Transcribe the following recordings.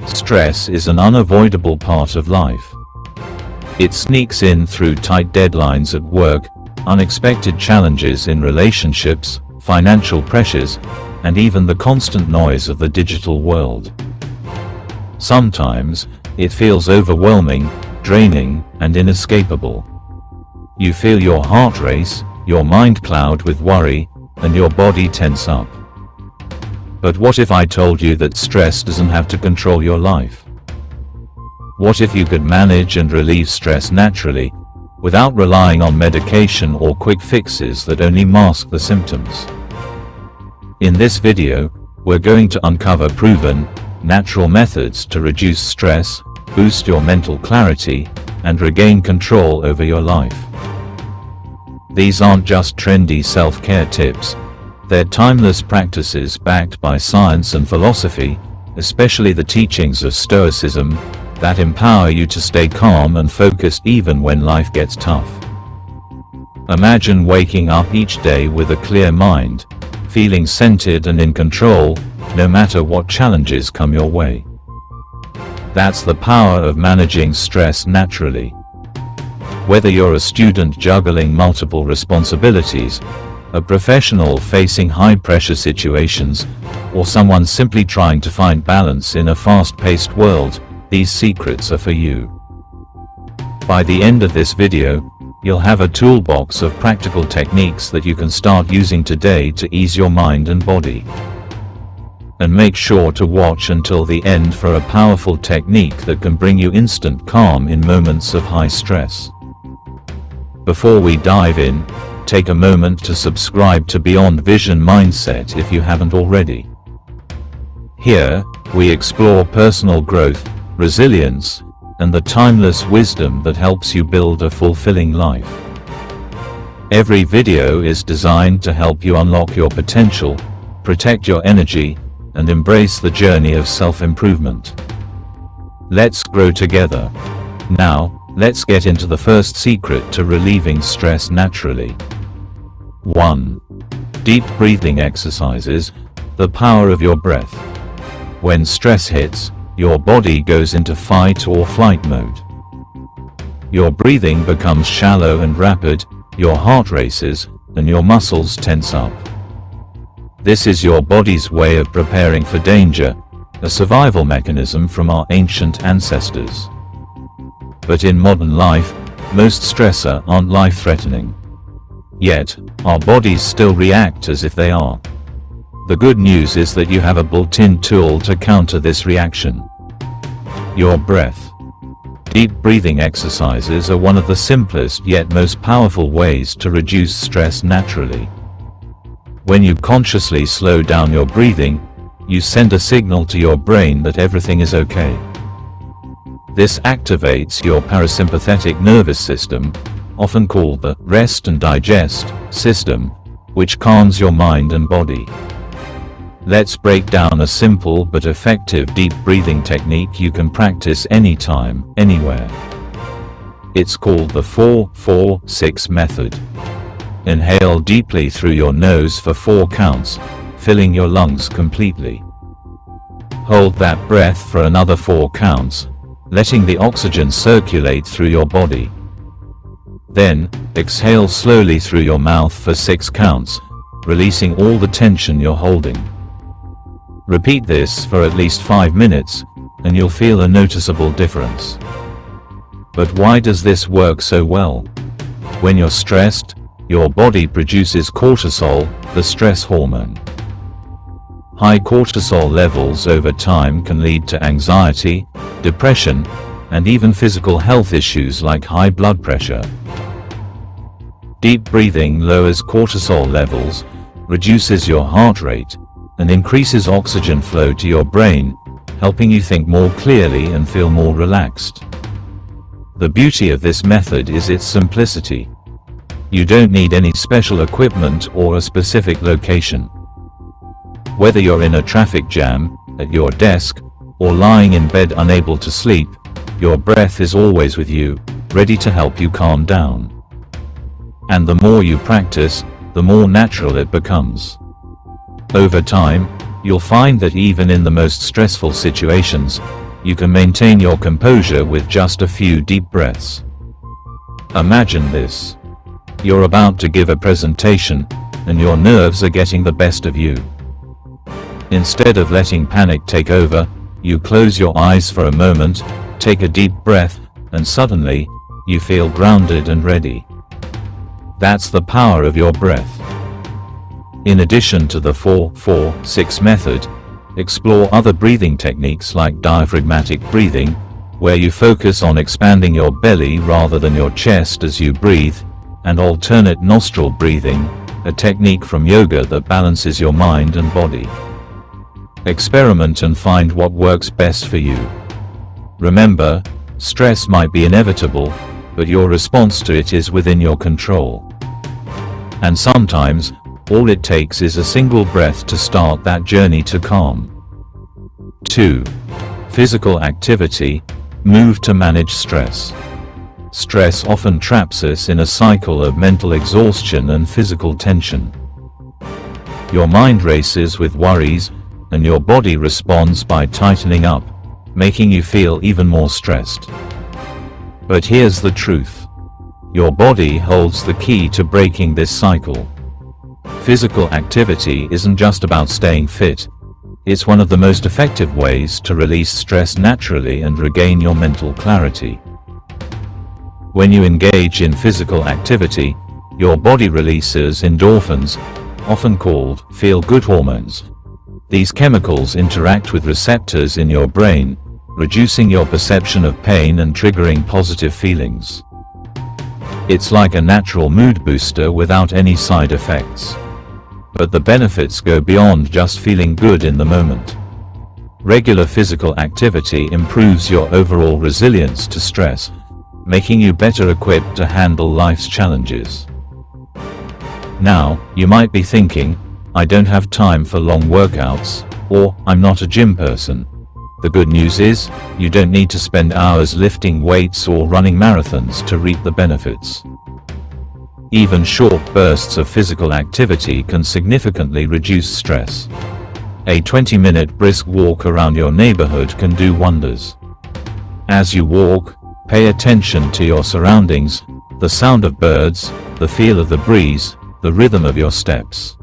Stress is an unavoidable part of life. It sneaks in through tight deadlines at work, unexpected challenges in relationships, financial pressures, and even the constant noise of the digital world. Sometimes, it feels overwhelming, draining, and inescapable. You feel your heart race, your mind cloud with worry, and your body tense up. But what if I told you that stress doesn't have to control your life? What if you could manage and relieve stress naturally, without relying on medication or quick fixes that only mask the symptoms? In this video, we're going to uncover proven, natural methods to reduce stress, boost your mental clarity, and regain control over your life. These aren't just trendy self-care tips. They're timeless practices backed by science and philosophy, especially the teachings of Stoicism, that empower you to stay calm and focused even when life gets tough. Imagine waking up each day with a clear mind, feeling centered and in control, no matter what challenges come your way. That's the power of managing stress naturally. Whether you're a student juggling multiple responsibilities, a professional facing high-pressure situations, or someone simply trying to find balance in a fast-paced world, these secrets are for you. By the end of this video, you'll have a toolbox of practical techniques that you can start using today to ease your mind and body. And make sure to watch until the end for a powerful technique that can bring you instant calm in moments of high stress. Before we dive in, take a moment to subscribe to Beyond Vision Mindset if you haven't already. Here, we explore personal growth, resilience, and the timeless wisdom that helps you build a fulfilling life. Every video is designed to help you unlock your potential, protect your energy, and embrace the journey of self-improvement. Let's grow together. Now, let's get into the first secret to relieving stress naturally. 1. Deep breathing exercises, the power of your breath. When stress hits, your body goes into fight or flight mode. Your breathing becomes shallow and rapid, your heart races, and your muscles tense up. This is your body's way of preparing for danger, a survival mechanism from our ancient ancestors. But in modern life, most stressors aren't life-threatening. Yet, our bodies still react as if they are. The good news is that you have a built-in tool to counter this reaction. Your breath. Deep breathing exercises are one of the simplest yet most powerful ways to reduce stress naturally. When you consciously slow down your breathing, you send a signal to your brain that everything is okay. This activates your parasympathetic nervous system, often called the rest and digest system, which calms your mind and body. Let's break down a simple but effective deep breathing technique you can practice anytime, anywhere. It's called the 4-4-6 method. Inhale deeply through your nose for 4 counts, filling your lungs completely. Hold that breath for another 4 counts, letting the oxygen circulate through your body. Then, exhale slowly through your mouth for 6 counts, releasing all the tension you're holding. Repeat this for at least 5 minutes, and you'll feel a noticeable difference. But why does this work so well? When you're stressed, your body produces cortisol, the stress hormone. High cortisol levels over time can lead to anxiety, depression, and even physical health issues like high blood pressure. Deep breathing lowers cortisol levels, reduces your heart rate, and increases oxygen flow to your brain, helping you think more clearly and feel more relaxed. The beauty of this method is its simplicity. You don't need any special equipment or a specific location. Whether you're in a traffic jam, at your desk, or lying in bed unable to sleep, your breath is always with you, ready to help you calm down. And the more you practice, the more natural it becomes. Over time, you'll find that even in the most stressful situations, you can maintain your composure with just a few deep breaths. Imagine this. You're about to give a presentation, and your nerves are getting the best of you. Instead of letting panic take over, you close your eyes for a moment, take a deep breath, and suddenly, you feel grounded and ready. That's the power of your breath. In addition to the 4-4-6 method, explore other breathing techniques like diaphragmatic breathing, where you focus on expanding your belly rather than your chest as you breathe, and alternate nostril breathing, a technique from yoga that balances your mind and body. Experiment and find what works best for you. Remember, stress might be inevitable, but your response to it is within your control. And sometimes, all it takes is a single breath to start that journey to calm. 2. Physical activity. Move to manage stress. Stress often traps us in a cycle of mental exhaustion and physical tension. Your mind races with worries, and your body responds by tightening up, making you feel even more stressed. But here's the truth. Your body holds the key to breaking this cycle. Physical activity isn't just about staying fit. It's one of the most effective ways to release stress naturally and regain your mental clarity. When you engage in physical activity, your body releases endorphins, often called feel-good hormones. These chemicals interact with receptors in your brain, reducing your perception of pain and triggering positive feelings. It's like a natural mood booster without any side effects. But the benefits go beyond just feeling good in the moment. Regular physical activity improves your overall resilience to stress, making you better equipped to handle life's challenges. Now, you might be thinking, I don't have time for long workouts, or I'm not a gym person. The good news is, you don't need to spend hours lifting weights or running marathons to reap the benefits. Even short bursts of physical activity can significantly reduce stress. A 20-minute brisk walk around your neighborhood can do wonders. As you walk, pay attention to your surroundings, the sound of birds, the feel of the breeze, the rhythm of your steps.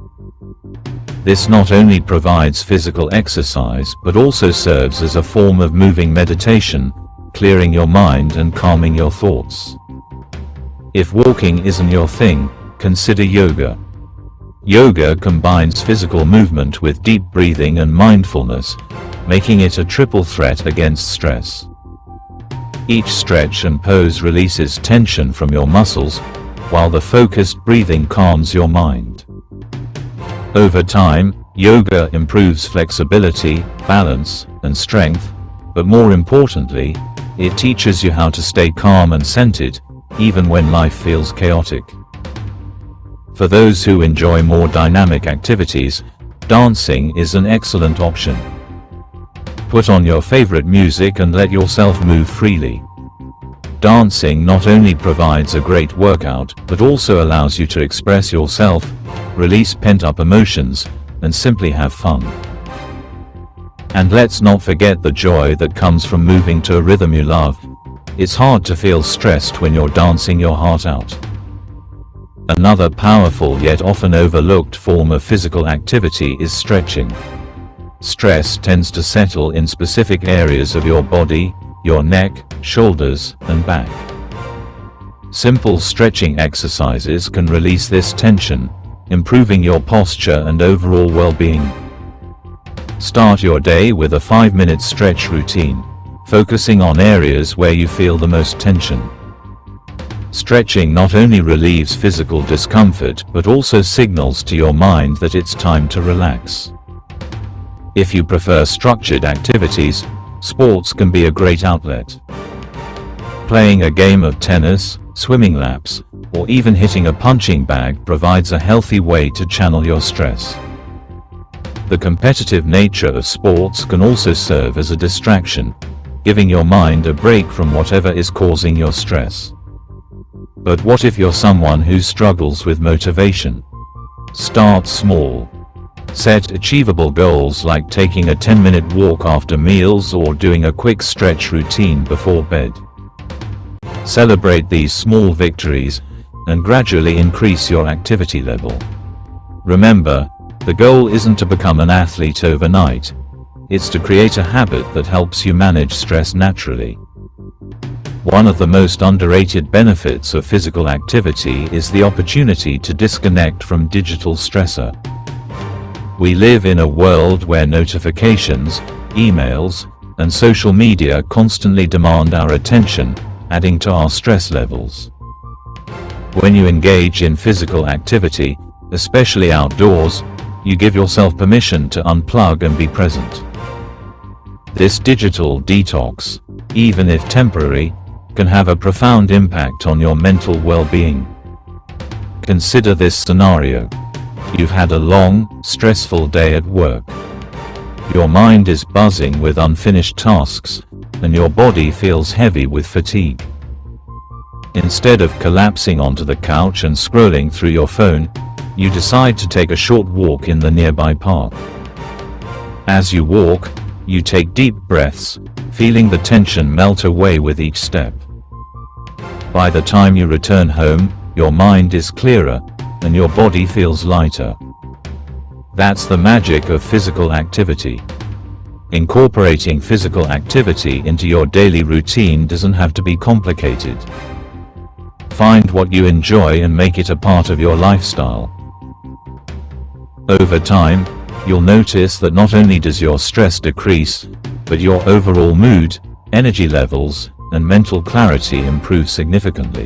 This not only provides physical exercise but also serves as a form of moving meditation, clearing your mind and calming your thoughts. If walking isn't your thing, consider yoga. Yoga combines physical movement with deep breathing and mindfulness, making it a triple threat against stress. Each stretch and pose releases tension from your muscles, while the focused breathing calms your mind. Over time, yoga improves flexibility, balance, and strength, but more importantly, it teaches you how to stay calm and centered, even when life feels chaotic. For those who enjoy more dynamic activities, dancing is an excellent option. Put on your favorite music and let yourself move freely. Dancing not only provides a great workout, but also allows you to express yourself, release pent-up emotions, and simply have fun. And let's not forget the joy that comes from moving to a rhythm you love. It's hard to feel stressed when you're dancing your heart out. Another powerful yet often overlooked form of physical activity is stretching. Stress tends to settle in specific areas of your body, your neck, shoulders, and back. Simple stretching exercises can release this tension, improving your posture and overall well-being. Start your day with a 5-minute stretch routine, focusing on areas where you feel the most tension. Stretching not only relieves physical discomfort but also signals to your mind that it's time to relax. If you prefer structured activities, sports can be a great outlet. Playing a game of tennis, swimming laps, or even hitting a punching bag provides a healthy way to channel your stress. The competitive nature of sports can also serve as a distraction, giving your mind a break from whatever is causing your stress. But what if you're someone who struggles with motivation? Start small. Set achievable goals like taking a 10-minute walk after meals or doing a quick stretch routine before bed. Celebrate these small victories and gradually increase your activity level. Remember, the goal isn't to become an athlete overnight. It's to create a habit that helps you manage stress naturally. One of the most underrated benefits of physical activity is the opportunity to disconnect from digital stressor. We live in a world where notifications, emails, and social media constantly demand our attention, adding to our stress levels. When you engage in physical activity, especially outdoors, you give yourself permission to unplug and be present. This digital detox, even if temporary, can have a profound impact on your mental well-being. Consider this scenario. You've had a long, stressful day at work. Your mind is buzzing with unfinished tasks, and your body feels heavy with fatigue. Instead of collapsing onto the couch and scrolling through your phone, you decide to take a short walk in the nearby park. As you walk, you take deep breaths, feeling the tension melt away with each step. By the time you return home, your mind is clearer, and your body feels lighter. That's the magic of physical activity. Incorporating physical activity into your daily routine doesn't have to be complicated. Find what you enjoy and make it a part of your lifestyle. Over time, you'll notice that not only does your stress decrease, but your overall mood, energy levels, and mental clarity improve significantly.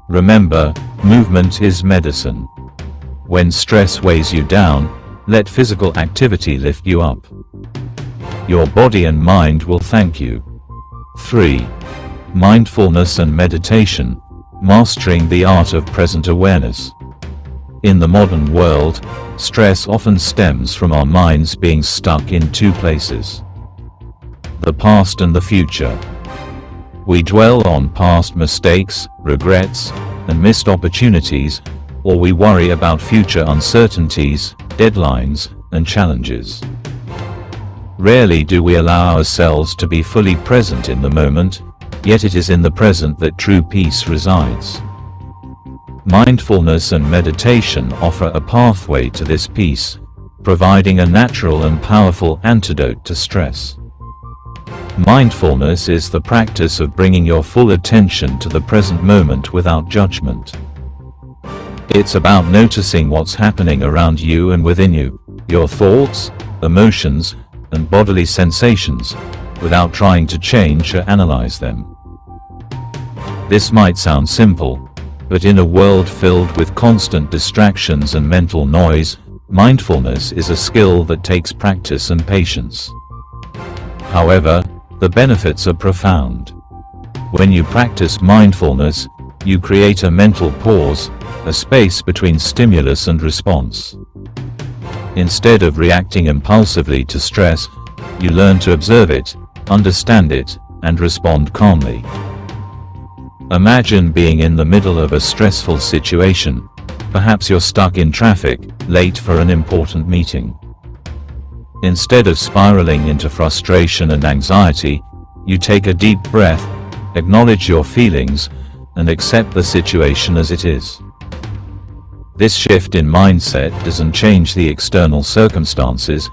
Remember, movement is medicine. When stress weighs you down, let physical activity lift you up. Your body and mind will thank you. 3. Mindfulness and meditation, mastering the art of present awareness. In the modern world, stress often stems from our minds being stuck in two places: the past and the future. We dwell on past mistakes, regrets, and missed opportunities, or we worry about future uncertainties, deadlines, and challenges. Rarely do we allow ourselves to be fully present in the moment, yet it is in the present that true peace resides. Mindfulness and meditation offer a pathway to this peace, providing a natural and powerful antidote to stress. Mindfulness is the practice of bringing your full attention to the present moment without judgment. It's about noticing what's happening around you and within you, your thoughts, emotions, and bodily sensations, without trying to change or analyze them. This might sound simple, but in a world filled with constant distractions and mental noise, mindfulness is a skill that takes practice and patience. However, the benefits are profound. When you practice mindfulness, you create a mental pause, a space between stimulus and response. Instead of reacting impulsively to stress, you learn to observe it, understand it, and respond calmly. Imagine being in the middle of a stressful situation. Perhaps you're stuck in traffic, late for an important meeting. Instead of spiraling into frustration and anxiety, you take a deep breath, acknowledge your feelings, and accept the situation as it is. This shift in mindset doesn't change the external circumstances,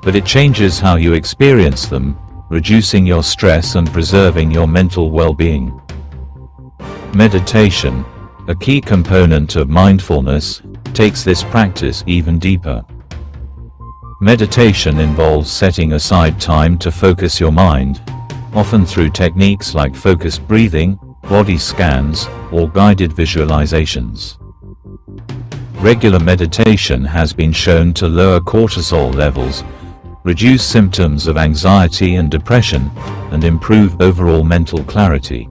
but it changes how you experience them, reducing your stress and preserving your mental well-being. Meditation, a key component of mindfulness, takes this practice even deeper. Meditation involves setting aside time to focus your mind, often through techniques like focused breathing, body scans, or guided visualizations. Regular meditation has been shown to lower cortisol levels, reduce symptoms of anxiety and depression, and improve overall mental clarity.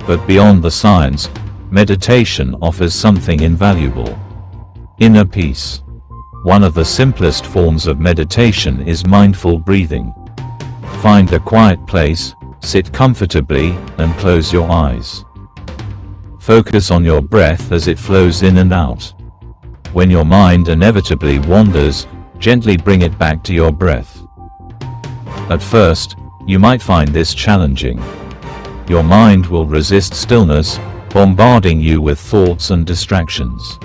But beyond the science, meditation offers something invaluable: inner peace. One of the simplest forms of meditation is mindful breathing. Find a quiet place, sit comfortably, and close your eyes. Focus on your breath as it flows in and out. When your mind inevitably wanders, gently bring it back to your breath. At first, you might find this challenging. Your mind will resist stillness, bombarding you with thoughts and distractions.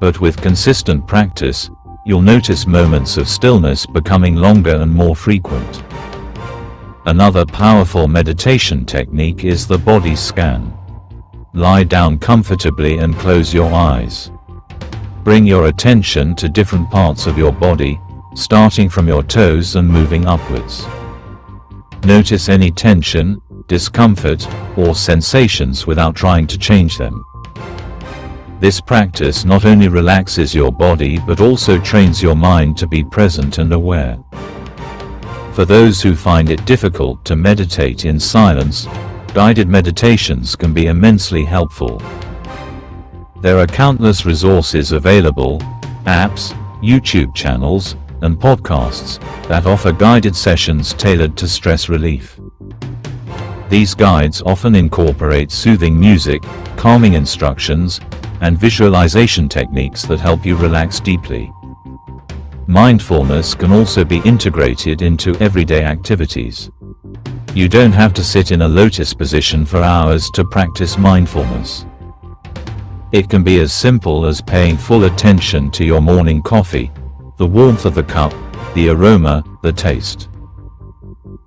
But with consistent practice, you'll notice moments of stillness becoming longer and more frequent. Another powerful meditation technique is the body scan. Lie down comfortably and close your eyes. Bring your attention to different parts of your body, starting from your toes and moving upwards. Notice any tension, discomfort, or sensations without trying to change them. This practice not only relaxes your body but also trains your mind to be present and aware. For those who find it difficult to meditate in silence, guided meditations can be immensely helpful. There are countless resources available, apps, YouTube channels, and podcasts that offer guided sessions tailored to stress relief. These guides often incorporate soothing music, calming instructions, and visualization techniques that help you relax deeply. Mindfulness can also be integrated into everyday activities. You don't have to sit in a lotus position for hours to practice mindfulness. It can be as simple as paying full attention to your morning coffee, the warmth of the cup, the aroma, the taste.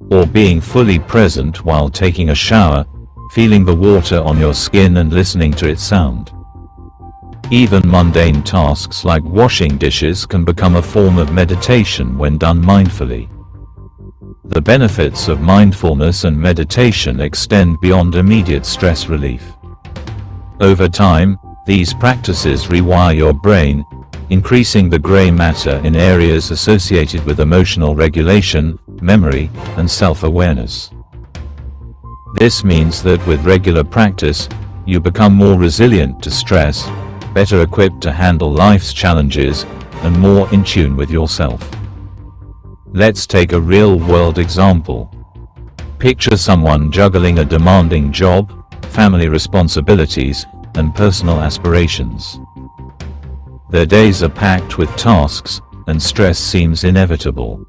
Or being fully present while taking a shower, feeling the water on your skin and listening to its sound. Even mundane tasks like washing dishes can become a form of meditation when done mindfully. The benefits of mindfulness and meditation extend beyond immediate stress relief. Over time, these practices rewire your brain, increasing the gray matter in areas associated with emotional regulation, memory, and self-awareness. This means that with regular practice, you become more resilient to stress, better equipped to handle life's challenges, and more in tune with yourself. Let's take a real-world example. Picture someone juggling a demanding job, family responsibilities, and personal aspirations. Their days are packed with tasks, and stress seems inevitable.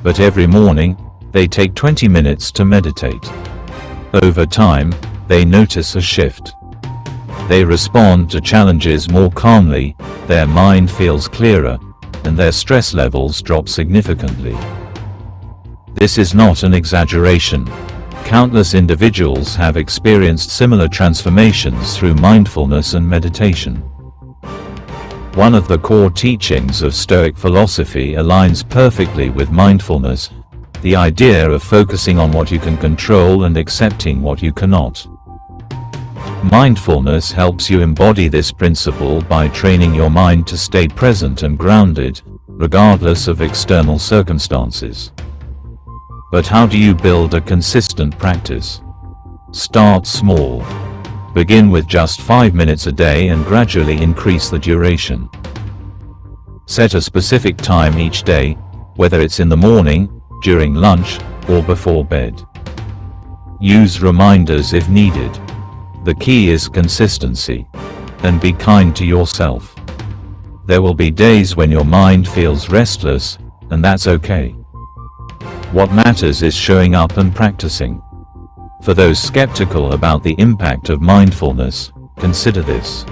But every morning, they take 20 minutes to meditate. Over time, they notice a shift. They respond to challenges more calmly, their mind feels clearer, and their stress levels drop significantly. This is not an exaggeration. Countless individuals have experienced similar transformations through mindfulness and meditation. One of the core teachings of Stoic philosophy aligns perfectly with mindfulness, the idea of focusing on what you can control and accepting what you cannot. Mindfulness helps you embody this principle by training your mind to stay present and grounded, regardless of external circumstances. But how do you build a consistent practice? Start small. Begin with just 5 minutes a day and gradually increase the duration. Set a specific time each day, whether it's in the morning, during lunch, or before bed. Use reminders if needed. The key is consistency. And be kind to yourself. There will be days when your mind feels restless, and that's okay. What matters is showing up and practicing. For those skeptical about the impact of mindfulness, consider this.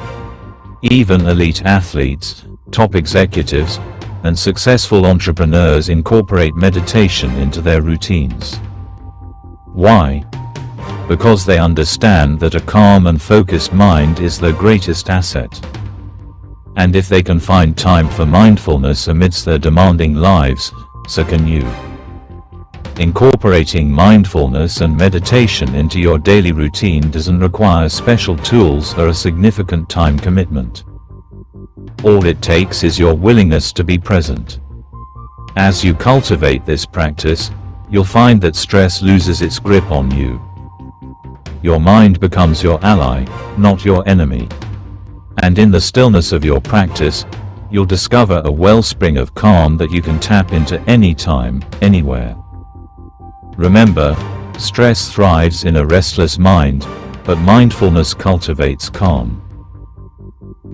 Even elite athletes, top executives, and successful entrepreneurs incorporate meditation into their routines. Why? Because they understand that a calm and focused mind is their greatest asset. And if they can find time for mindfulness amidst their demanding lives, so can you. Incorporating mindfulness and meditation into your daily routine doesn't require special tools or a significant time commitment. All it takes is your willingness to be present. As you cultivate this practice, you'll find that stress loses its grip on you. Your mind becomes your ally, not your enemy. And in the stillness of your practice, you'll discover a wellspring of calm that you can tap into anytime, anywhere. Remember, stress thrives in a restless mind, but mindfulness cultivates calm.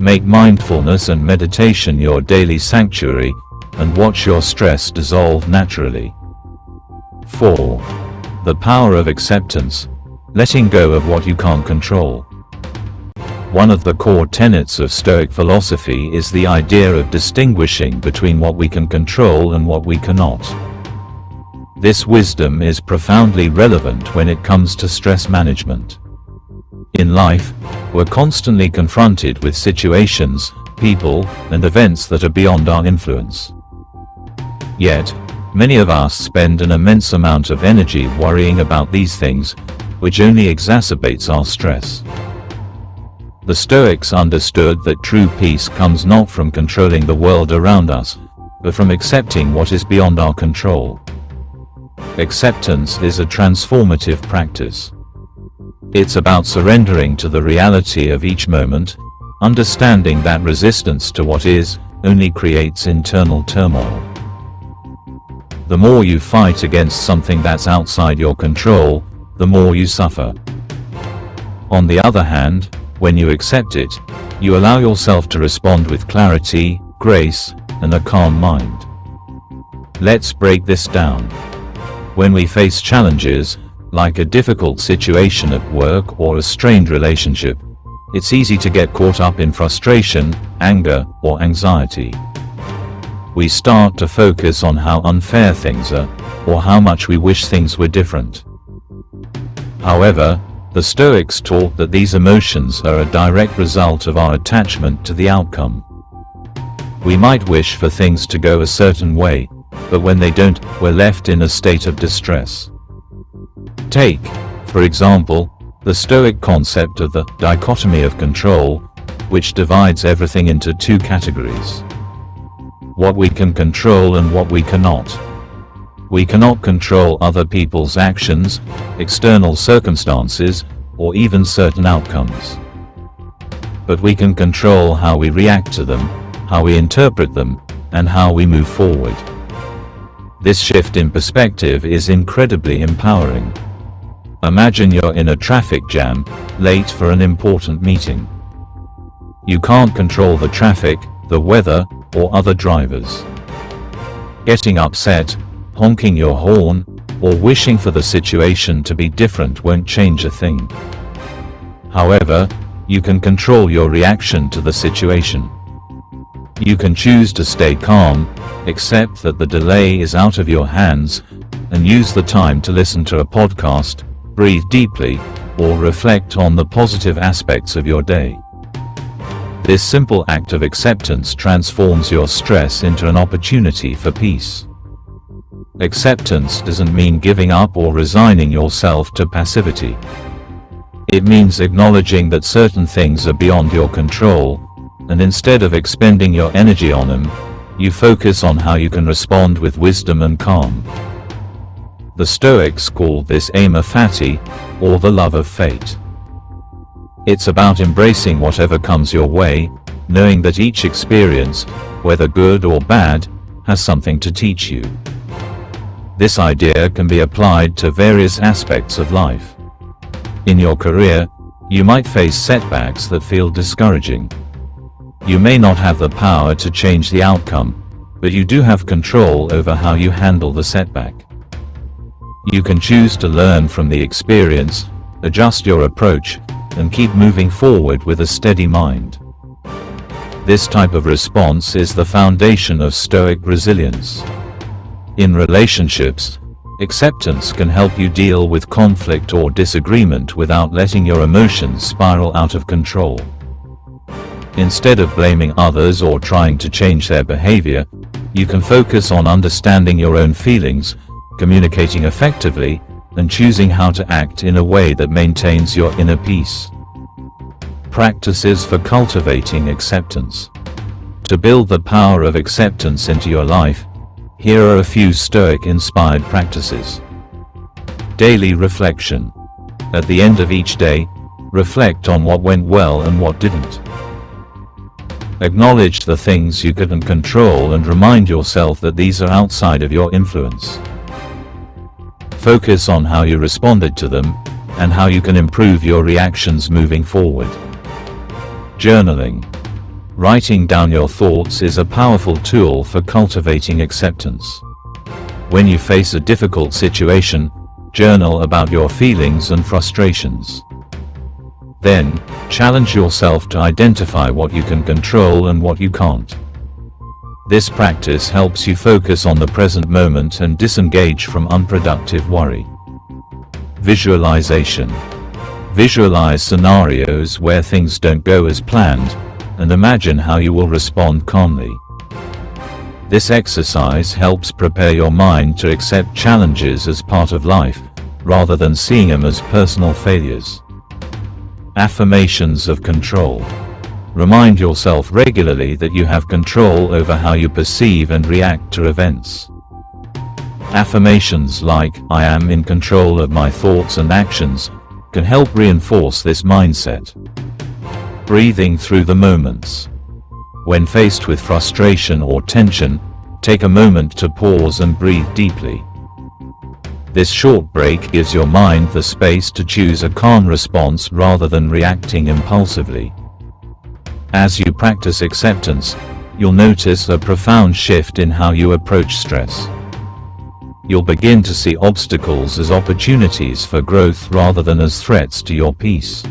Make mindfulness and meditation your daily sanctuary, and watch your stress dissolve naturally. 4. The power of acceptance, letting go of what you can't control. One of the core tenets of Stoic philosophy is the idea of distinguishing between what we can control and what we cannot. This wisdom is profoundly relevant when it comes to stress management. In life, we're constantly confronted with situations, people, and events that are beyond our influence. Yet, many of us spend an immense amount of energy worrying about these things, which only exacerbates our stress. The Stoics understood that true peace comes not from controlling the world around us, but from accepting what is beyond our control. Acceptance is a transformative practice. It's about surrendering to the reality of each moment, understanding that resistance to what is only creates internal turmoil. The more you fight against something that's outside your control, the more you suffer. On the other hand, when you accept it, you allow yourself to respond with clarity, grace, and a calm mind. Let's break this down. When we face challenges, like a difficult situation at work or a strained relationship, it's easy to get caught up in frustration, anger, or anxiety. We start to focus on how unfair things are, or how much we wish things were different. However, the Stoics taught that these emotions are a direct result of our attachment to the outcome. We might wish for things to go a certain way, but when they don't, we're left in a state of distress. Take, for example, the Stoic concept of the dichotomy of control, which divides everything into two categories: what we can control and what we cannot. We cannot control other people's actions, external circumstances, or even certain outcomes. But we can control how we react to them, how we interpret them, and how we move forward. This shift in perspective is incredibly empowering. Imagine you're in a traffic jam, late for an important meeting. You can't control the traffic, the weather, or other drivers. Getting upset, honking your horn, or wishing for the situation to be different won't change a thing. However, you can control your reaction to the situation. You can choose to stay calm, accept that the delay is out of your hands, and use the time to listen to a podcast, breathe deeply, or reflect on the positive aspects of your day. This simple act of acceptance transforms your stress into an opportunity for peace. Acceptance doesn't mean giving up or resigning yourself to passivity. It means acknowledging that certain things are beyond your control, and instead of expending your energy on them, you focus on how you can respond with wisdom and calm. The Stoics call this amor fati, or the love of fate. It's about embracing whatever comes your way, knowing that each experience, whether good or bad, has something to teach you. This idea can be applied to various aspects of life. In your career, you might face setbacks that feel discouraging. You may not have the power to change the outcome, but you do have control over how you handle the setback. You can choose to learn from the experience, adjust your approach, and keep moving forward with a steady mind. This type of response is the foundation of Stoic resilience. In relationships, acceptance can help you deal with conflict or disagreement without letting your emotions spiral out of control. Instead of blaming others or trying to change their behavior, you can focus on understanding your own feelings, communicating effectively, and choosing how to act in a way that maintains your inner peace. Practices for cultivating acceptance. To build the power of acceptance into your life, here are a few Stoic-inspired practices. Daily reflection. At the end of each day, reflect on what went well and what didn't. Acknowledge the things you couldn't control and remind yourself that these are outside of your influence. Focus on how you responded to them, and how you can improve your reactions moving forward. Journaling. Writing down your thoughts is a powerful tool for cultivating acceptance. When you face a difficult situation, journal about your feelings and frustrations. Then, challenge yourself to identify what you can control and what you can't. This practice helps you focus on the present moment and disengage from unproductive worry. Visualization. Visualize scenarios where things don't go as planned, and imagine how you will respond calmly. This exercise helps prepare your mind to accept challenges as part of life, rather than seeing them as personal failures. Affirmations of control. Remind yourself regularly that you have control over how you perceive and react to events. Affirmations like, "I am in control of my thoughts and actions," can help reinforce this mindset. Breathing through the moments. When faced with frustration or tension, take a moment to pause and breathe deeply. This short break gives your mind the space to choose a calm response rather than reacting impulsively. As you practice acceptance, you'll notice a profound shift in how you approach stress. You'll begin to see obstacles as opportunities for growth rather than as threats to your peace.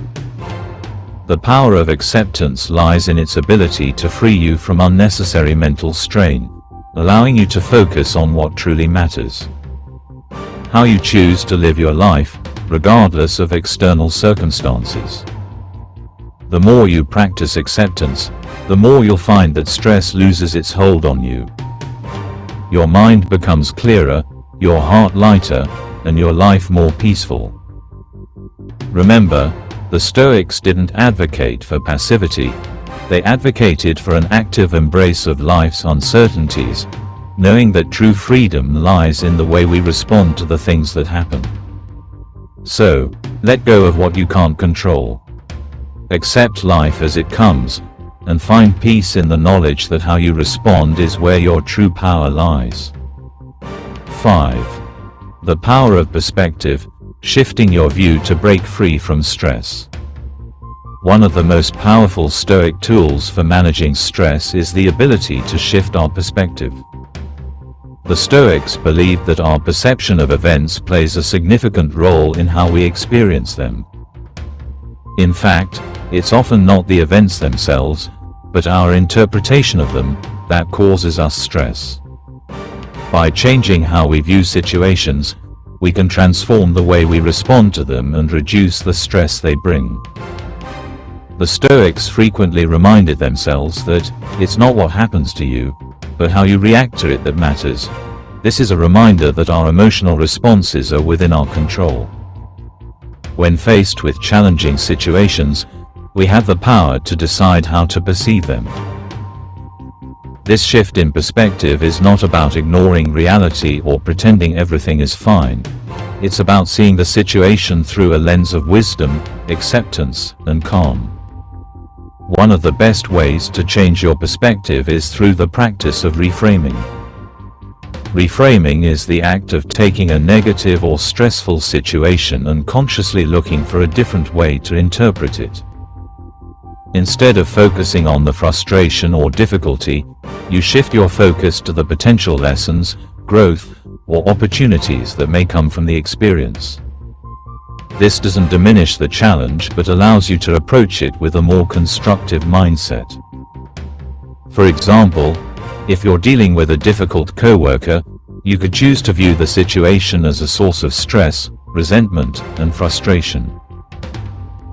The power of acceptance lies in its ability to free you from unnecessary mental strain, allowing you to focus on what truly matters. How you choose to live your life, regardless of external circumstances. The more you practice acceptance, the more you'll find that stress loses its hold on you. Your mind becomes clearer, your heart lighter, and your life more peaceful. Remember, the Stoics didn't advocate for passivity, they advocated for an active embrace of life's uncertainties, knowing that true freedom lies in the way we respond to the things that happen. So, let go of what you can't control. Accept life as it comes, and find peace in the knowledge that how you respond is where your true power lies. 5. The power of perspective, shifting your view to break free from stress. One of the most powerful Stoic tools for managing stress is the ability to shift our perspective. The Stoics believed that our perception of events plays a significant role in how we experience them. In fact, it's often not the events themselves, but our interpretation of them, that causes us stress. By changing how we view situations, we can transform the way we respond to them and reduce the stress they bring. The Stoics frequently reminded themselves that it's not what happens to you, but how you react to it that matters. This is a reminder that our emotional responses are within our control. When faced with challenging situations, we have the power to decide how to perceive them. This shift in perspective is not about ignoring reality or pretending everything is fine. It's about seeing the situation through a lens of wisdom, acceptance, and calm. One of the best ways to change your perspective is through the practice of reframing. Reframing is the act of taking a negative or stressful situation and consciously looking for a different way to interpret it. Instead of focusing on the frustration or difficulty, you shift your focus to the potential lessons, growth, or opportunities that may come from the experience. This doesn't diminish the challenge but allows you to approach it with a more constructive mindset. For example, if you're dealing with a difficult coworker, you could choose to view the situation as a source of stress, resentment, and frustration.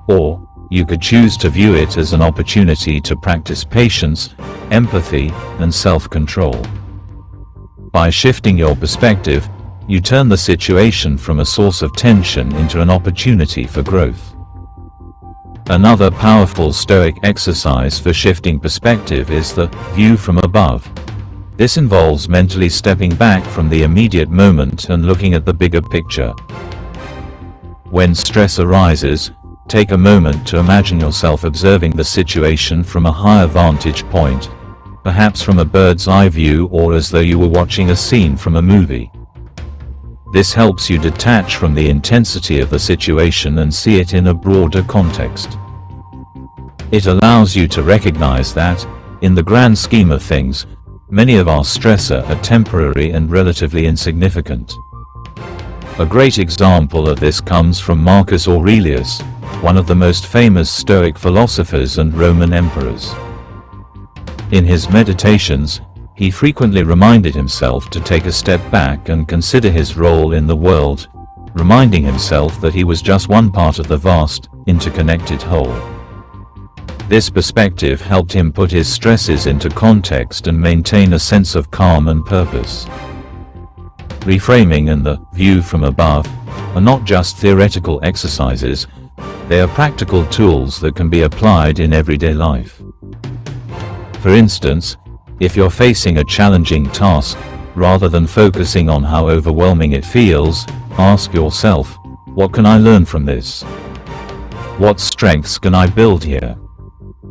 Or, you could choose to view it as an opportunity to practice patience, empathy, and self-control. By shifting your perspective, you turn the situation from a source of tension into an opportunity for growth. Another powerful Stoic exercise for shifting perspective is the view from above. This involves mentally stepping back from the immediate moment and looking at the bigger picture. When stress arises, take a moment to imagine yourself observing the situation from a higher vantage point, perhaps from a bird's eye view or as though you were watching a scene from a movie. This helps you detach from the intensity of the situation and see it in a broader context. It allows you to recognize that, in the grand scheme of things, many of our stressors are temporary and relatively insignificant. A great example of this comes from Marcus Aurelius, one of the most famous Stoic philosophers and Roman emperors. In his meditations, he frequently reminded himself to take a step back and consider his role in the world, reminding himself that he was just one part of the vast, interconnected whole. This perspective helped him put his stresses into context and maintain a sense of calm and purpose. Reframing and the view from above are not just theoretical exercises, they are practical tools that can be applied in everyday life. For instance, if you're facing a challenging task, rather than focusing on how overwhelming it feels, ask yourself, what can I learn from this? What strengths can I build here?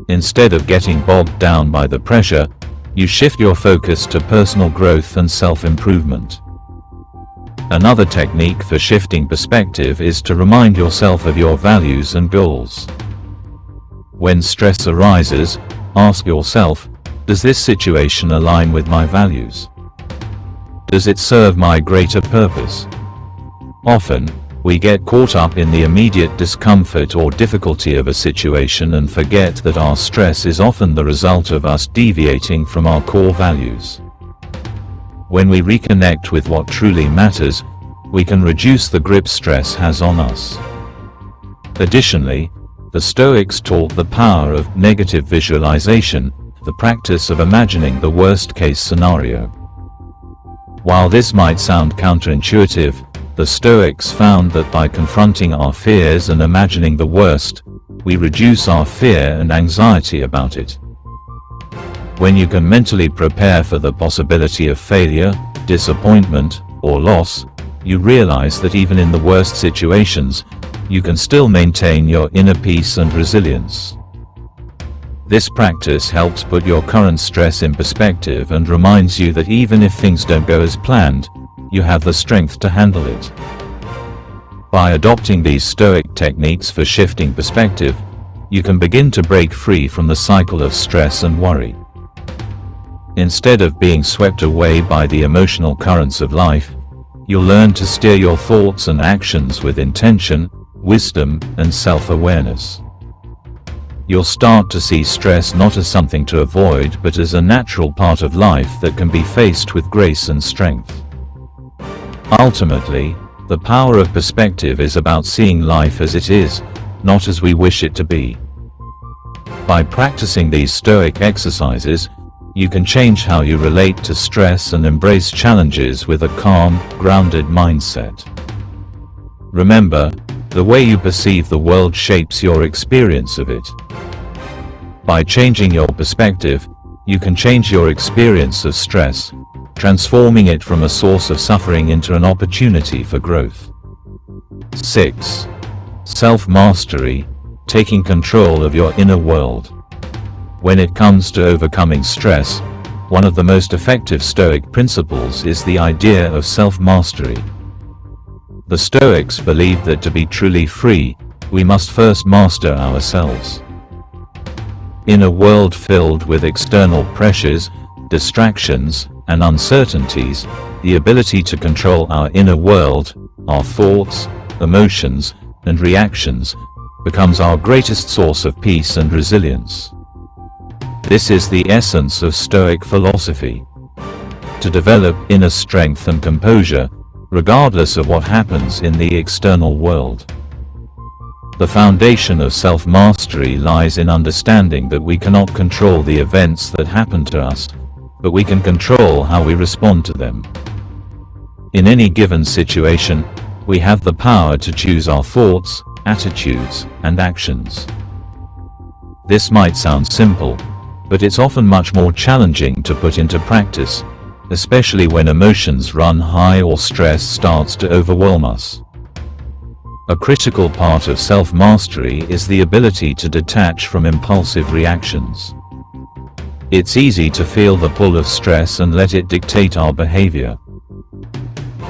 Instead of getting bogged down by the pressure, you shift your focus to personal growth and self-improvement. Another technique for shifting perspective is to remind yourself of your values and goals. When stress arises, ask yourself, does this situation align with my values? Does it serve my greater purpose? Often, we get caught up in the immediate discomfort or difficulty of a situation and forget that our stress is often the result of us deviating from our core values. When we reconnect with what truly matters, we can reduce the grip stress has on us. Additionally, the Stoics taught the power of negative visualization, the practice of imagining the worst-case scenario. While this might sound counterintuitive, the Stoics found that by confronting our fears and imagining the worst, we reduce our fear and anxiety about it. When you can mentally prepare for the possibility of failure, disappointment, or loss, you realize that even in the worst situations, you can still maintain your inner peace and resilience. This practice helps put your current stress in perspective and reminds you that even if things don't go as planned, you have the strength to handle it. By adopting these Stoic techniques for shifting perspective, you can begin to break free from the cycle of stress and worry. Instead of being swept away by the emotional currents of life, you'll learn to steer your thoughts and actions with intention, wisdom, and self-awareness. You'll start to see stress not as something to avoid but as a natural part of life that can be faced with grace and strength. Ultimately, the power of perspective is about seeing life as it is, not as we wish it to be. By practicing these Stoic exercises, you can change how you relate to stress and embrace challenges with a calm, grounded mindset. Remember, the way you perceive the world shapes your experience of it. By changing your perspective, you can change your experience of stress, transforming it from a source of suffering into an opportunity for growth. 6. Self-mastery, taking control of your inner world. When it comes to overcoming stress, one of the most effective Stoic principles is the idea of self-mastery. The Stoics believed that to be truly free, we must first master ourselves. In a world filled with external pressures, distractions, and uncertainties, the ability to control our inner world, our thoughts, emotions, and reactions, becomes our greatest source of peace and resilience. This is the essence of Stoic philosophy. To develop inner strength and composure, regardless of what happens in the external world. The foundation of self-mastery lies in understanding that we cannot control the events that happen to us, but we can control how we respond to them. In any given situation, we have the power to choose our thoughts, attitudes, and actions. This might sound simple, but it's often much more challenging to put into practice, especially when emotions run high or stress starts to overwhelm us. A critical part of self-mastery is the ability to detach from impulsive reactions. It's easy to feel the pull of stress and let it dictate our behavior.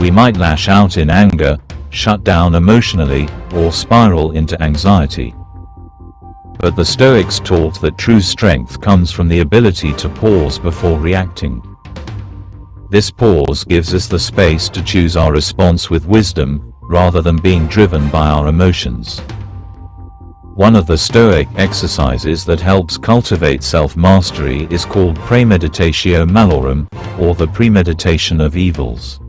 We might lash out in anger, shut down emotionally, or spiral into anxiety. But the Stoics taught that true strength comes from the ability to pause before reacting. This pause gives us the space to choose our response with wisdom, rather than being driven by our emotions. One of the Stoic exercises that helps cultivate self-mastery is called premeditatio malorum, or the premeditation of evils.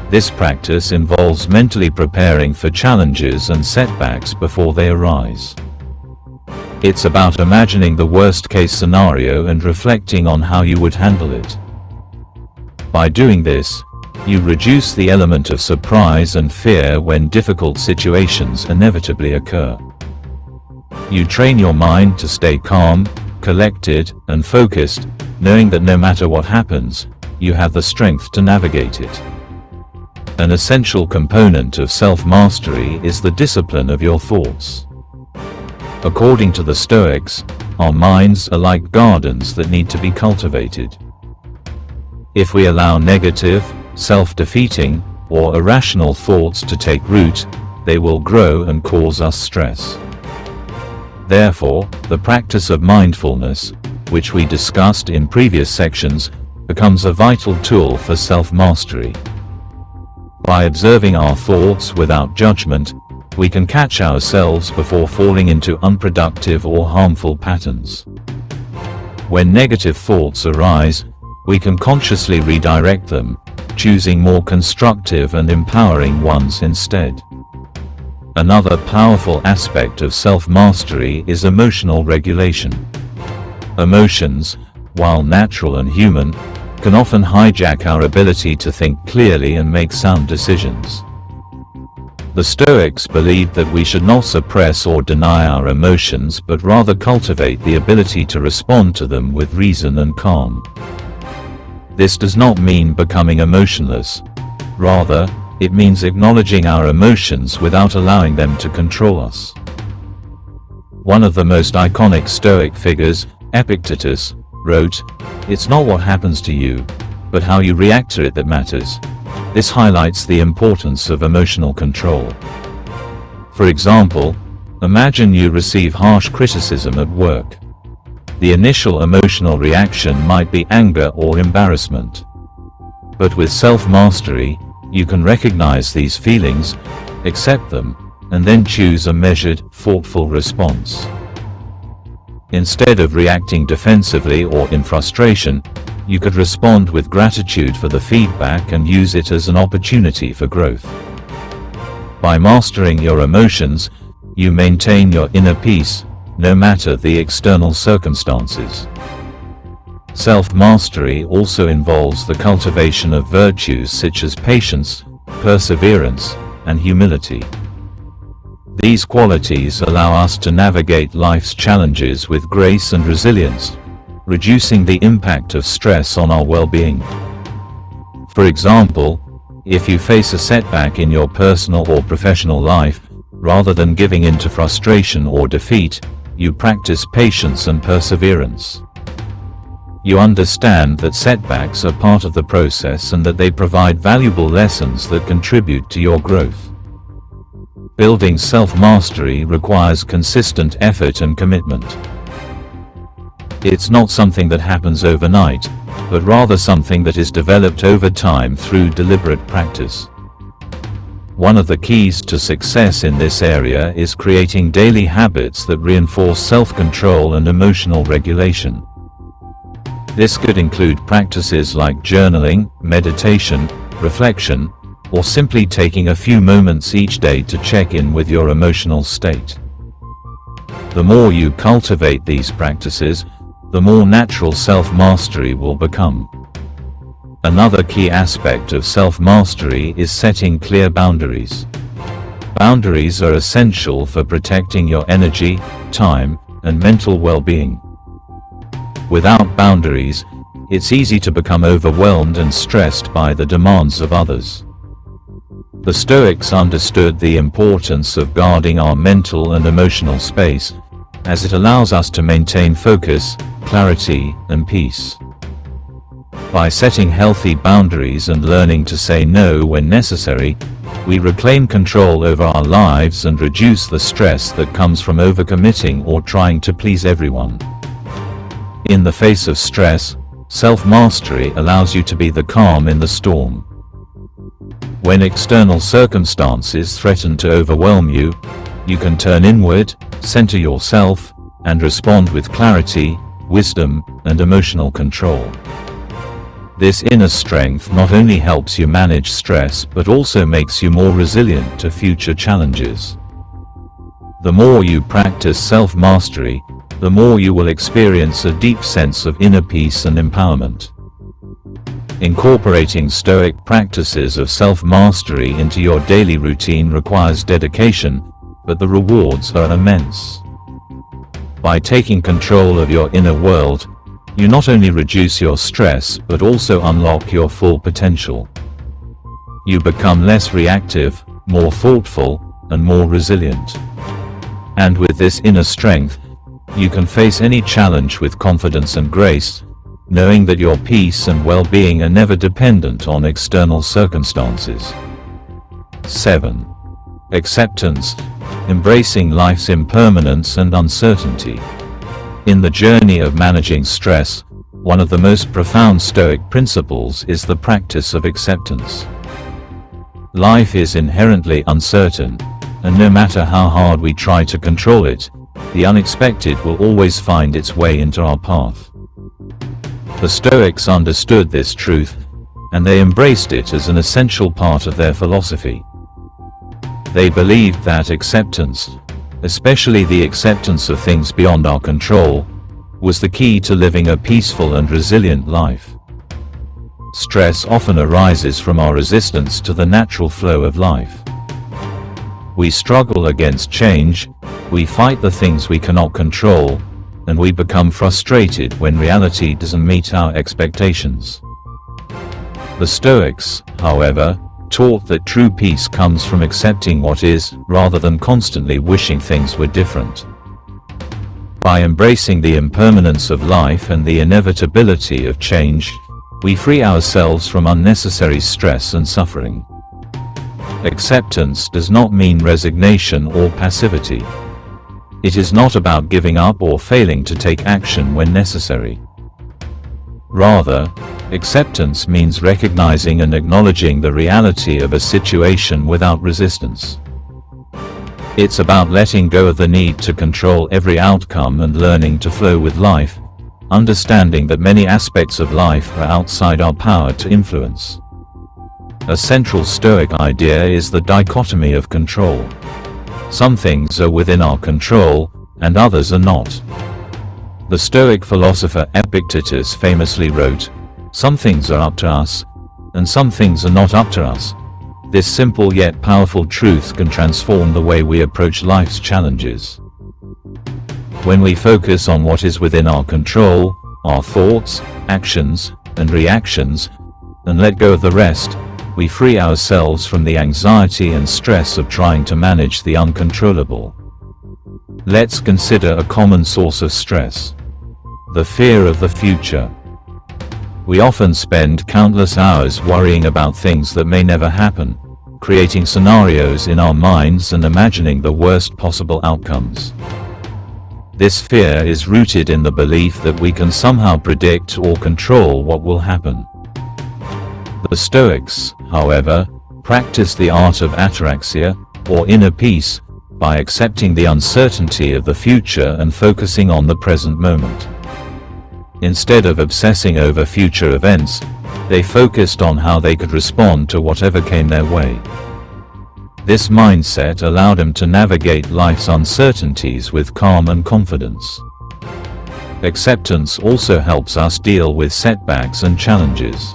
This practice involves mentally preparing for challenges and setbacks before they arise. It's about imagining the worst-case scenario and reflecting on how you would handle it. By doing this, you reduce the element of surprise and fear when difficult situations inevitably occur. You train your mind to stay calm, collected, and focused, knowing that no matter what happens, you have the strength to navigate it. An essential component of self-mastery is the discipline of your thoughts. According to the Stoics, our minds are like gardens that need to be cultivated. If we allow negative, self-defeating, or irrational thoughts to take root, they will grow and cause us stress. Therefore, the practice of mindfulness, which we discussed in previous sections, becomes a vital tool for self-mastery. By observing our thoughts without judgment, we can catch ourselves before falling into unproductive or harmful patterns. When negative thoughts arise, we can consciously redirect them, choosing more constructive and empowering ones instead. Another powerful aspect of self-mastery is emotional regulation. Emotions, while natural and human, can often hijack our ability to think clearly and make sound decisions. The Stoics believed that we should not suppress or deny our emotions but rather cultivate the ability to respond to them with reason and calm. This does not mean becoming emotionless. Rather, it means acknowledging our emotions without allowing them to control us. One of the most iconic Stoic figures, Epictetus, wrote, "It's not what happens to you, but how you react to it that matters." This highlights the importance of emotional control. For example, imagine you receive harsh criticism at work. The initial emotional reaction might be anger or embarrassment. But with self-mastery, you can recognize these feelings, accept them, and then choose a measured, thoughtful response. Instead of reacting defensively or in frustration, you could respond with gratitude for the feedback and use it as an opportunity for growth. By mastering your emotions, you maintain your inner peace, no matter the external circumstances. Self-mastery also involves the cultivation of virtues such as patience, perseverance, and humility. These qualities allow us to navigate life's challenges with grace and resilience, reducing the impact of stress on our well-being. For example, if you face a setback in your personal or professional life, rather than giving in to frustration or defeat, you practice patience and perseverance. You understand that setbacks are part of the process and that they provide valuable lessons that contribute to your growth. Building self-mastery requires consistent effort and commitment. It's not something that happens overnight, but rather something that is developed over time through deliberate practice. One of the keys to success in this area is creating daily habits that reinforce self-control and emotional regulation. This could include practices like journaling, meditation, reflection, or simply taking a few moments each day to check in with your emotional state. The more you cultivate these practices, the more natural self-mastery will become. Another key aspect of self-mastery is setting clear boundaries. Boundaries are essential for protecting your energy, time, and mental well-being. Without boundaries, it's easy to become overwhelmed and stressed by the demands of others. The Stoics understood the importance of guarding our mental and emotional space, as it allows us to maintain focus, clarity, and peace. By setting healthy boundaries and learning to say no when necessary, we reclaim control over our lives and reduce the stress that comes from overcommitting or trying to please everyone. In the face of stress, self-mastery allows you to be the calm in the storm. When external circumstances threaten to overwhelm you, you can turn inward, center yourself, and respond with clarity, wisdom, and emotional control. This inner strength not only helps you manage stress but also makes you more resilient to future challenges. The more you practice self-mastery, the more you will experience a deep sense of inner peace and empowerment. Incorporating Stoic practices of self-mastery into your daily routine requires dedication, but the rewards are immense. By taking control of your inner world, you not only reduce your stress but also unlock your full potential. You become less reactive, more thoughtful, and more resilient. And with this inner strength, you can face any challenge with confidence and grace, knowing that your peace and well-being are never dependent on external circumstances. 7. Acceptance, embracing life's impermanence and uncertainty. In the journey of managing stress, one of the most profound Stoic principles is the practice of acceptance. Life is inherently uncertain, and no matter how hard we try to control it, the unexpected will always find its way into our path. The Stoics understood this truth, and they embraced it as an essential part of their philosophy. They believed that acceptance, especially the acceptance of things beyond our control, was the key to living a peaceful and resilient life. Stress often arises from our resistance to the natural flow of life. We struggle against change, we fight the things we cannot control, and we become frustrated when reality doesn't meet our expectations. The Stoics, however, taught that true peace comes from accepting what is, rather than constantly wishing things were different. By embracing the impermanence of life and the inevitability of change, we free ourselves from unnecessary stress and suffering. Acceptance does not mean resignation or passivity. It is not about giving up or failing to take action when necessary. Rather, acceptance means recognizing and acknowledging the reality of a situation without resistance. It's about letting go of the need to control every outcome and learning to flow with life, understanding that many aspects of life are outside our power to influence. A central Stoic idea is the dichotomy of control. Some things are within our control, and others are not. The Stoic philosopher Epictetus famously wrote, "Some things are up to us, and some things are not up to us." This simple yet powerful truth can transform the way we approach life's challenges. When we focus on what is within our control, our thoughts, actions, and reactions, and let go of the rest, we free ourselves from the anxiety and stress of trying to manage the uncontrollable. Let's consider a common source of stress: the fear of the future. We often spend countless hours worrying about things that may never happen, creating scenarios in our minds and imagining the worst possible outcomes. This fear is rooted in the belief that we can somehow predict or control what will happen. The Stoics, however, practice the art of ataraxia, or inner peace, by accepting the uncertainty of the future and focusing on the present moment. Instead of obsessing over future events, they focused on how they could respond to whatever came their way. This mindset allowed them to navigate life's uncertainties with calm and confidence. Acceptance also helps us deal with setbacks and challenges.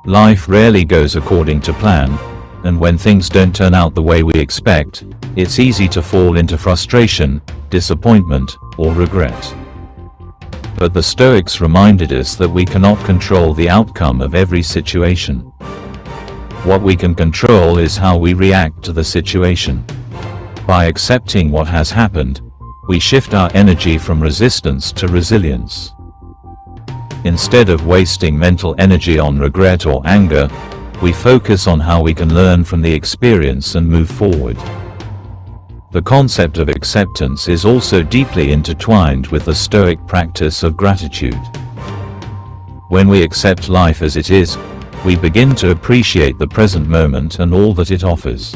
Life rarely goes according to plan, and when things don't turn out the way we expect, it's easy to fall into frustration, disappointment, or regret. But the Stoics reminded us that we cannot control the outcome of every situation. What we can control is how we react to the situation. By accepting what has happened, we shift our energy from resistance to resilience. Instead of wasting mental energy on regret or anger, we focus on how we can learn from the experience and move forward. The concept of acceptance is also deeply intertwined with the Stoic practice of gratitude. When we accept life as it is, we begin to appreciate the present moment and all that it offers.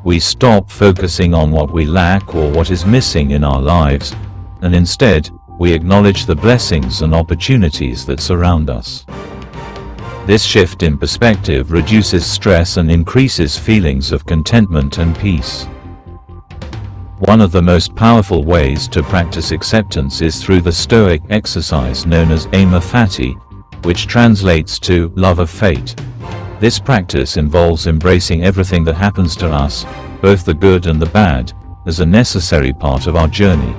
We stop focusing on what we lack or what is missing in our lives, and instead, we acknowledge the blessings and opportunities that surround us. This shift in perspective reduces stress and increases feelings of contentment and peace. One of the most powerful ways to practice acceptance is through the Stoic exercise known as amor fati, which translates to love of fate. This practice involves embracing everything that happens to us, both the good and the bad, as a necessary part of our journey.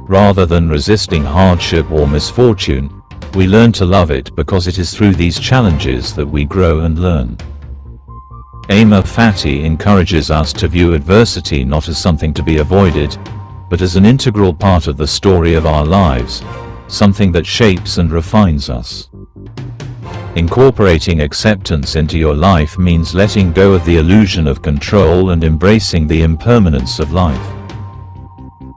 Rather than resisting hardship or misfortune, we learn to love it because it is through these challenges that we grow and learn. Amor fati encourages us to view adversity not as something to be avoided, but as an integral part of the story of our lives, something that shapes and refines us. Incorporating acceptance into your life means letting go of the illusion of control and embracing the impermanence of life.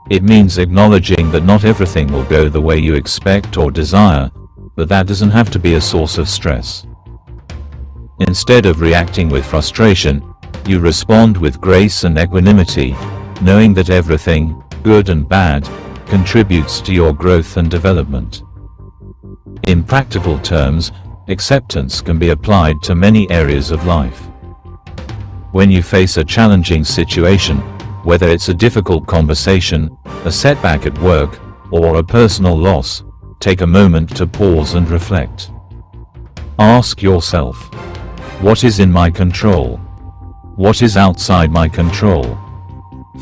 It means acknowledging that not everything will go the way you expect or desire, but that doesn't have to be a source of stress. Instead of reacting with frustration, you respond with grace and equanimity, knowing that everything, good and bad, contributes to your growth and development. In practical terms, acceptance can be applied to many areas of life. When you face a challenging situation, whether it's a difficult conversation, a setback at work, or a personal loss, take a moment to pause and reflect. Ask yourself, what is in my control? What is outside my control?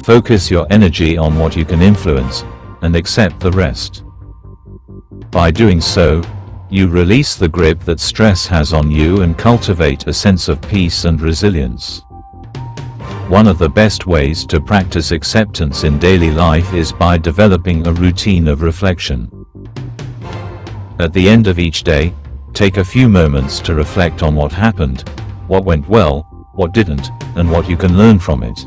Focus your energy on what you can influence, and accept the rest. By doing so, you release the grip that stress has on you and cultivate a sense of peace and resilience. One of the best ways to practice acceptance in daily life is by developing a routine of reflection. At the end of each day, take a few moments to reflect on what happened, what went well, what didn't, and what you can learn from it.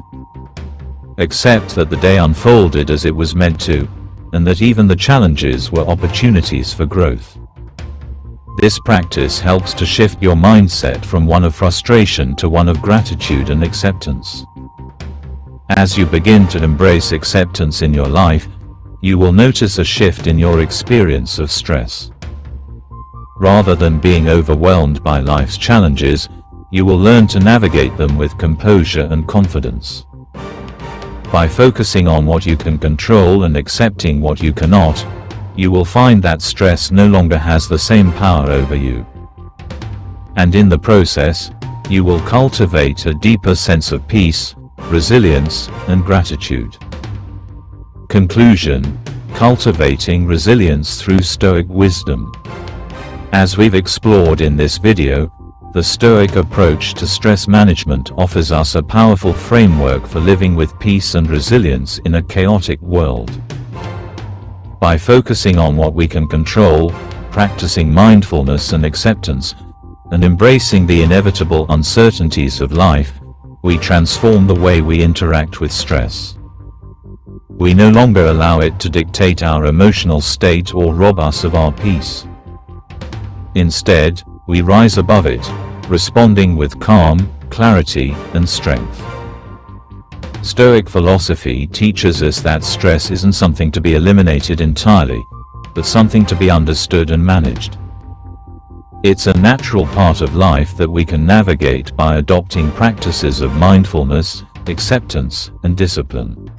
Accept that the day unfolded as it was meant to, and that even the challenges were opportunities for growth. This practice helps to shift your mindset from one of frustration to one of gratitude and acceptance. As you begin to embrace acceptance in your life, you will notice a shift in your experience of stress. Rather than being overwhelmed by life's challenges, you will learn to navigate them with composure and confidence. By focusing on what you can control and accepting what you cannot, you will find that stress no longer has the same power over you. And in the process, you will cultivate a deeper sense of peace, resilience, and gratitude. Conclusion: cultivating resilience through Stoic wisdom. As we've explored in this video, the Stoic approach to stress management offers us a powerful framework for living with peace and resilience in a chaotic world. By focusing on what we can control, practicing mindfulness and acceptance, and embracing the inevitable uncertainties of life, we transform the way we interact with stress. We no longer allow it to dictate our emotional state or rob us of our peace. Instead, we rise above it, responding with calm, clarity, and strength. Stoic philosophy teaches us that stress isn't something to be eliminated entirely, but something to be understood and managed. It's a natural part of life that we can navigate by adopting practices of mindfulness, acceptance, and discipline.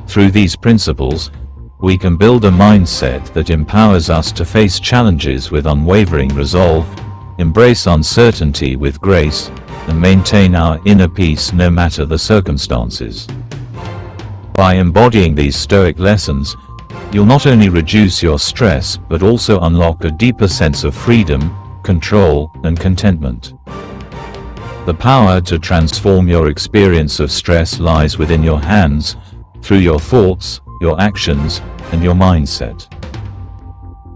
Through these principles, we can build a mindset that empowers us to face challenges with unwavering resolve, embrace uncertainty with grace, and maintain our inner peace no matter the circumstances. By embodying these Stoic lessons, you'll not only reduce your stress but also unlock a deeper sense of freedom, control, and contentment. The power to transform your experience of stress lies within your hands, through your thoughts, your actions, and your mindset.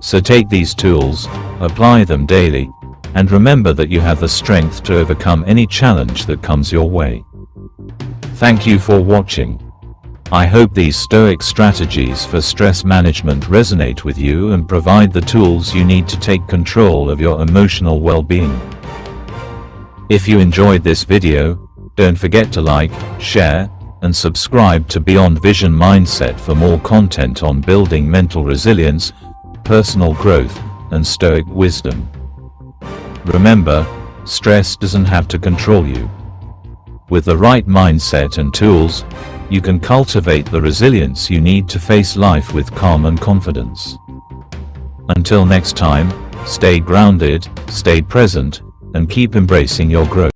So take these tools, apply them daily, and remember that you have the strength to overcome any challenge that comes your way. Thank you for watching. I hope these Stoic strategies for stress management resonate with you and provide the tools you need to take control of your emotional well-being. If you enjoyed this video, don't forget to like, share, and subscribe to Beyond Vision Mindset for more content on building mental resilience, personal growth, and Stoic wisdom. Remember, stress doesn't have to control you. With the right mindset and tools, you can cultivate the resilience you need to face life with calm and confidence. Until next time, stay grounded, stay present, and keep embracing your growth.